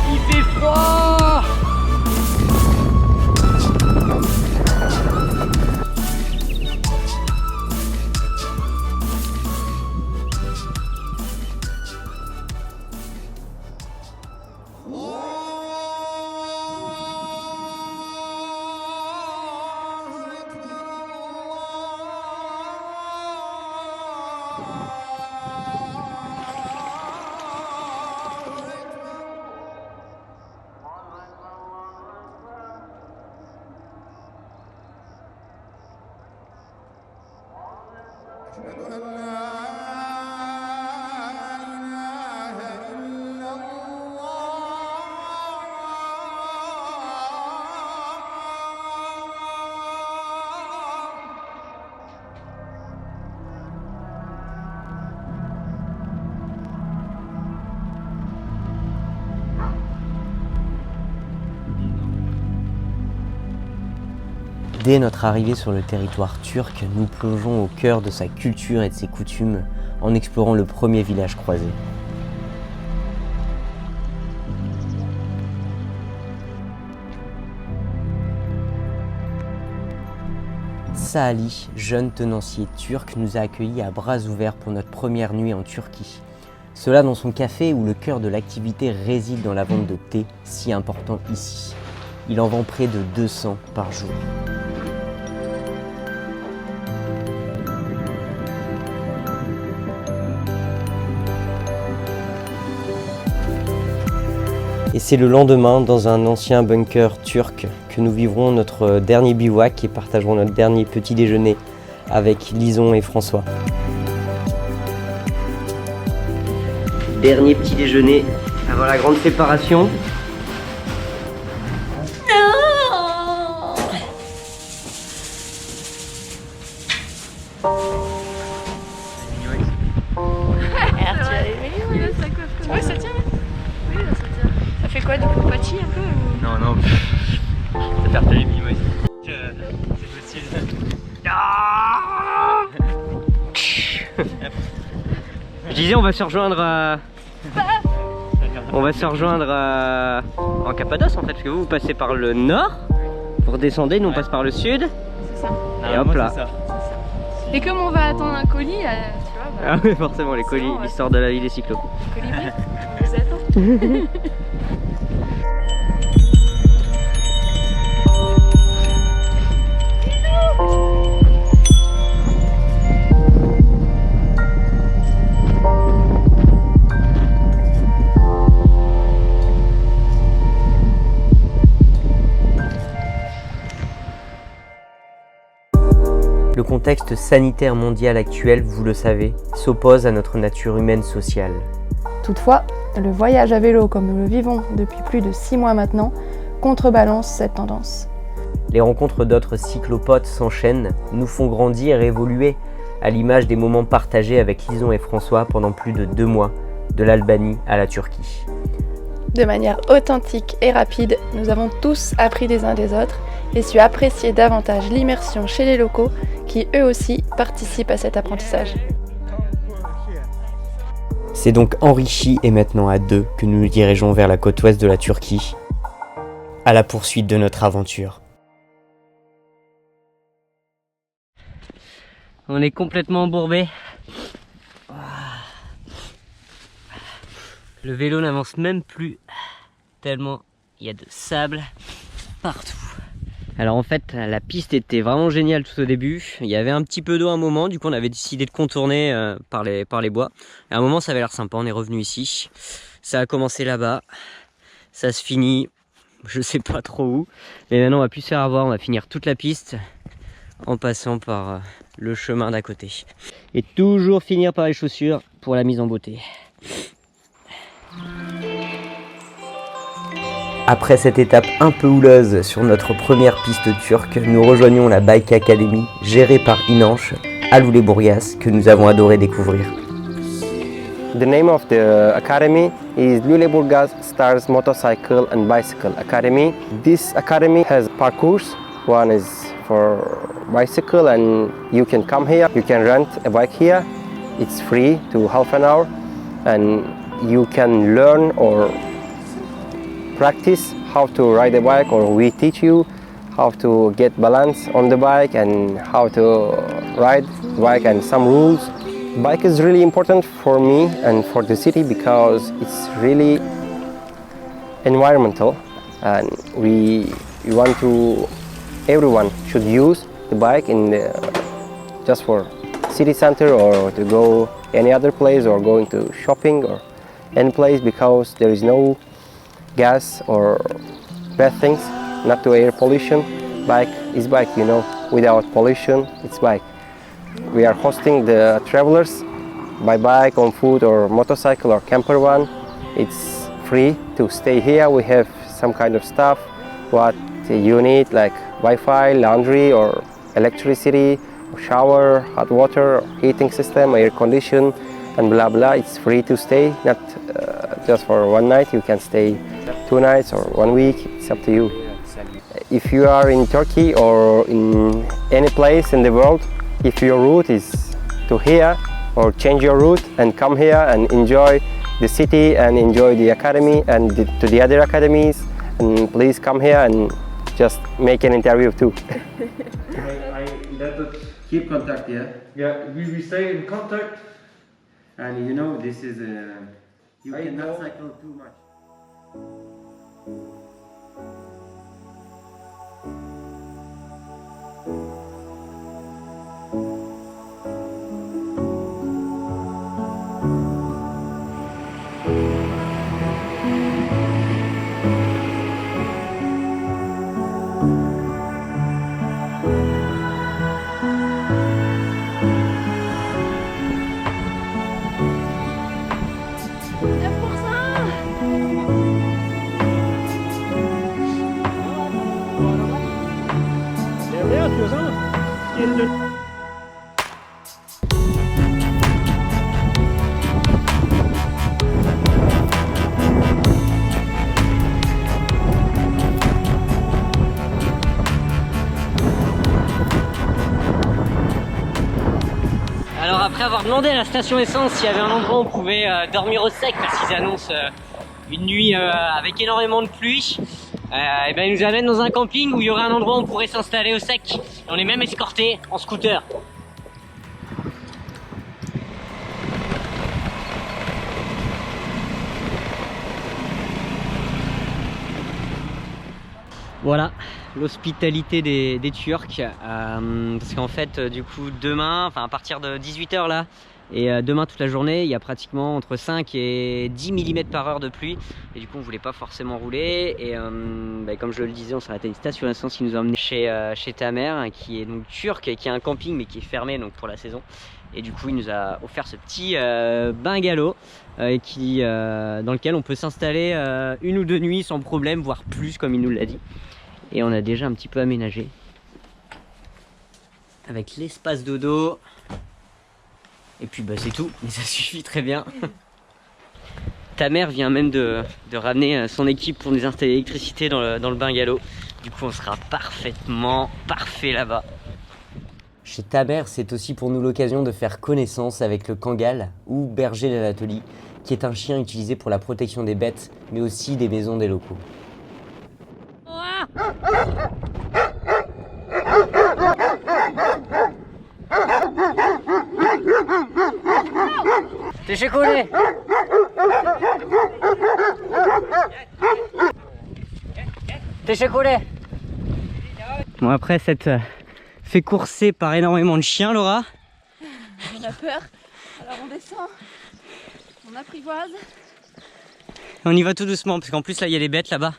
Il fait froid. Dès notre arrivée sur le territoire turc, nous plongeons au cœur de sa culture et de ses coutumes en explorant le premier village croisé. Saali, jeune tenancier turc, nous a accueillis à bras ouverts pour notre première nuit en Turquie. Cela dans son café où le cœur de l'activité réside dans la vente de thé, si important ici. Il en vend près de 200 par jour. Et c'est le lendemain, dans un ancien bunker turc, que nous vivrons notre dernier bivouac et partagerons notre dernier petit déjeuner avec Lison et François. Dernier petit déjeuner avant la grande séparation. Ouais, ça tient. Oui, là, ça tient. Ça fait quoi, du coup, patchy un peu ou... Non, non. Ça fait refaire les mimes aussi. C'est possible. Je disais, on va se rejoindre en Cappadoce en fait, parce que vous passez par le nord, vous redescendez, nous on passe par le sud. C'est ça. Et hop là. Et comme on va attendre un colis, tu vois, bah, Ah oui, forcément, les colis, ouais. l'histoire de la vie des cyclos. colibri, on vous attend. Le contexte sanitaire mondial actuel, vous le savez, s'oppose à notre nature humaine sociale. Toutefois, le voyage à vélo comme nous le vivons depuis plus de 6 mois maintenant contrebalance cette tendance. Les rencontres d'autres cyclopotes s'enchaînent, nous font grandir et évoluer, à l'image des moments partagés avec Lison et François pendant plus de 2 mois, de l'Albanie à la Turquie. De manière authentique et rapide, nous avons tous appris des uns des autres et su apprécier davantage l'immersion chez les locaux qui eux aussi participent à cet apprentissage. C'est donc enrichi et maintenant à 2 que nous nous dirigeons vers la côte ouest de la Turquie, à la poursuite de notre aventure. On est complètement embourbé. Le vélo n'avance même plus, tellement il y a de sable partout. Alors en fait, la piste était vraiment géniale tout au début. Il y avait un petit peu d'eau à un moment, du coup on avait décidé de contourner par les bois. Et à un moment ça avait l'air sympa, on est revenu ici. Ça a commencé là-bas, ça se finit, je sais pas trop où. Mais maintenant on va plus se faire avoir, on va finir toute la piste en passant par le chemin d'à côté. Et toujours finir par les chaussures pour la mise en beauté. Après cette étape un peu houleuse sur notre première piste turque, nous rejoignons la Bike Academy, gérée par Inanche, à Lulebourgaz, que nous avons adoré découvrir. The name of the academy is Lüleburgaz Stars Motorcycle and Bicycle Academy. This academy has parcours. One is for bicycle and you can come here, you can rent a bike here. It's free to half an hour and you can learn or practice how to ride a bike, or we teach you how to get balance on the bike and how to ride the bike and some rules. Bike is really important for me and for the city because it's really environmental, and we want to, everyone should use the bike in the, just for city center or to go any other place or going to shopping or any place, because there is no gas or bad things, not to air pollution. Bike is bike, you know, without pollution it's bike. We are hosting the travelers by bike, on foot or motorcycle or camper van. It's free to stay here. We have some kind of stuff what you need, like Wi-Fi, laundry or electricity, shower, hot water, heating system, air condition and blah blah. It's free to stay, not just for one night. You can stay 2 nights or 1 week, it's up to you. If you are in Turkey or in any place in the world, if your route is to here, or change your route and come here and enjoy the city and enjoy the academy and to the other academies, and please come here and just make an interview too. Keep contact, yeah? Yeah, we stay in contact. And you know, this is you cannot cycle too much. Alors après avoir demandé à la station essence s'il y avait un endroit où on pouvait dormir au sec, parce qu'ils annoncent une nuit avec énormément de pluie, et ben ils nous amènent dans un camping où il y aurait un endroit où on pourrait s'installer au sec. Et on est même escorté en scooter. Voilà l'hospitalité des Turcs, parce qu'en fait du coup demain, enfin à partir de 18 h là, et demain toute la journée il y a pratiquement entre 5 et 10 mm par heure de pluie, et du coup on voulait pas forcément rouler, et comme je le disais, on s'est arrêté à une station essence qui nous a emmené chez ta mère, qui est donc turque et qui a un camping mais qui est fermé donc pour la saison, et du coup il nous a offert ce petit bungalow dans lequel on peut s'installer 1 ou 2 nuits sans problème, voire plus comme il nous l'a dit. Et on a déjà un petit peu aménagé avec l'espace dodo, et puis bah c'est tout, mais ça suffit très bien. Ta mère vient même de ramener son équipe pour nous installer l'électricité dans le bungalow. Du coup on sera parfait là-bas. Chez ta mère, c'est aussi pour nous l'occasion de faire connaissance avec le Kangal, ou berger d'Anatolie, qui est un chien utilisé pour la protection des bêtes, mais aussi des maisons des locaux. Teşekkürler. Teşekkürler. Bon, après s'être fait courser par énormément de chiens, Laura, On a peur, alors on descend, on apprivoise. on y va tout doucement parce qu'en plus là il y a les bêtes là-bas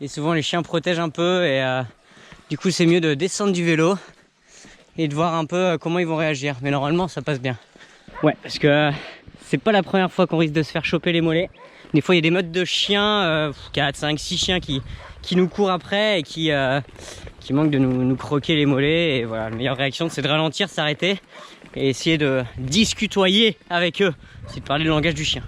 et souvent les chiens protègent un peu, et du coup c'est mieux de descendre du vélo et de voir un peu comment ils vont réagir, mais normalement ça passe bien. Ouais, parce que c'est pas la première fois qu'on risque de se faire choper les mollets. Des fois il y a des meutes de chiens, 4, 5, 6 chiens qui nous courent après et qui manquent de nous croquer les mollets, et voilà, la meilleure réaction c'est de ralentir, s'arrêter et essayer de discutoyer avec eux c'est de parler le langage du chien.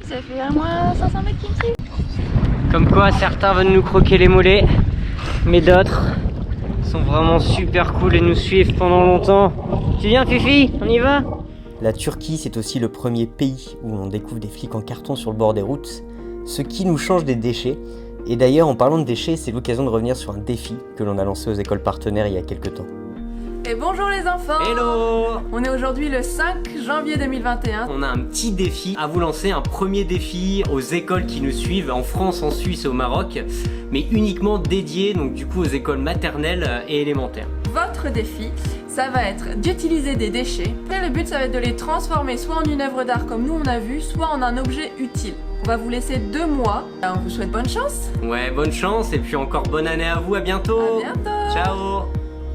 Ça fait à moins 500 mètres qui me suivent. Comme quoi certains veulent nous croquer les mollets, mais d'autres sont vraiment super cool et nous suivent pendant longtemps. Tu viens Fifi, on y va? La Turquie, c'est aussi le premier pays où on découvre des flics en carton sur le bord des routes, ce qui nous change des déchets. Et d'ailleurs, en parlant de déchets, c'est l'occasion de revenir sur un défi que l'on a lancé aux écoles partenaires il y a quelques temps. Et bonjour les enfants! Hello! On est aujourd'hui le 5 janvier 2021. On a un petit défi à vous lancer, un premier défi aux écoles qui nous suivent en France, en Suisse et au Maroc, mais uniquement dédié donc du coup aux écoles maternelles et élémentaires. Votre défi, ça va être d'utiliser des déchets. Et le but, ça va être de les transformer soit en une œuvre d'art comme nous on a vu, soit en un objet utile. On va vous laisser 2 mois. On vous souhaite bonne chance. Ouais, bonne chance et puis encore bonne année à vous, à bientôt. À bientôt. Ciao.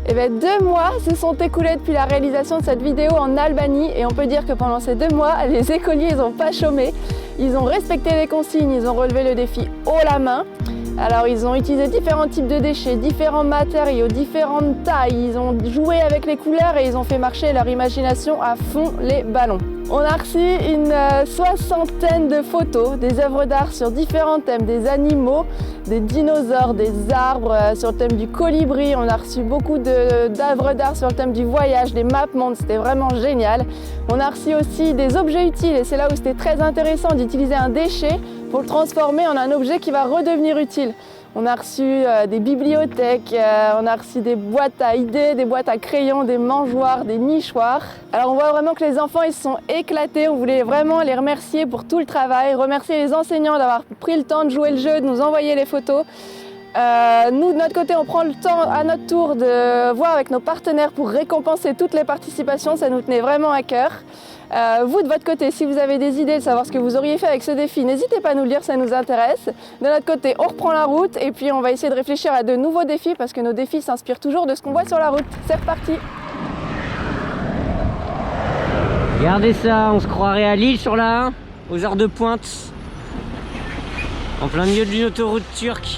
Eh bien 2 mois se sont écoulés depuis la réalisation de cette vidéo en Albanie et on peut dire que pendant ces 2 mois, les écoliers ils n'ont pas chômé. Ils ont respecté les consignes, ils ont relevé le défi haut la main. Alors ils ont utilisé différents types de déchets, différents matériaux, différentes tailles. Ils ont joué avec les couleurs et ils ont fait marcher leur imagination à fond les ballons. On a reçu une 60aine de photos, des œuvres d'art sur différents thèmes, des animaux, des dinosaures, des arbres, sur le thème du colibri. On a reçu beaucoup d'œuvres d'art sur le thème du voyage, des maps mondes, c'était vraiment génial. On a reçu aussi des objets utiles et c'est là où c'était très intéressant d'utiliser un déchet pour le transformer en un objet qui va redevenir utile. On a reçu des bibliothèques, on a reçu des boîtes à idées, des boîtes à crayons, des mangeoires, des nichoirs. Alors on voit vraiment que les enfants ils se sont éclatés, on voulait vraiment les remercier pour tout le travail, remercier les enseignants d'avoir pris le temps de jouer le jeu, de nous envoyer les photos. Nous de notre côté on prend le temps à notre tour de voir avec nos partenaires pour récompenser toutes les participations, ça nous tenait vraiment à cœur. Vous de votre côté, si vous avez des idées de savoir ce que vous auriez fait avec ce défi, n'hésitez pas à nous le dire, ça nous intéresse. De notre côté, on reprend la route et puis on va essayer de réfléchir à de nouveaux défis parce que nos défis s'inspirent toujours de ce qu'on voit sur la route. C'est reparti! Regardez ça, on se croirait à Lille sur la 1, aux heures de pointe, en plein milieu d'une autoroute turque.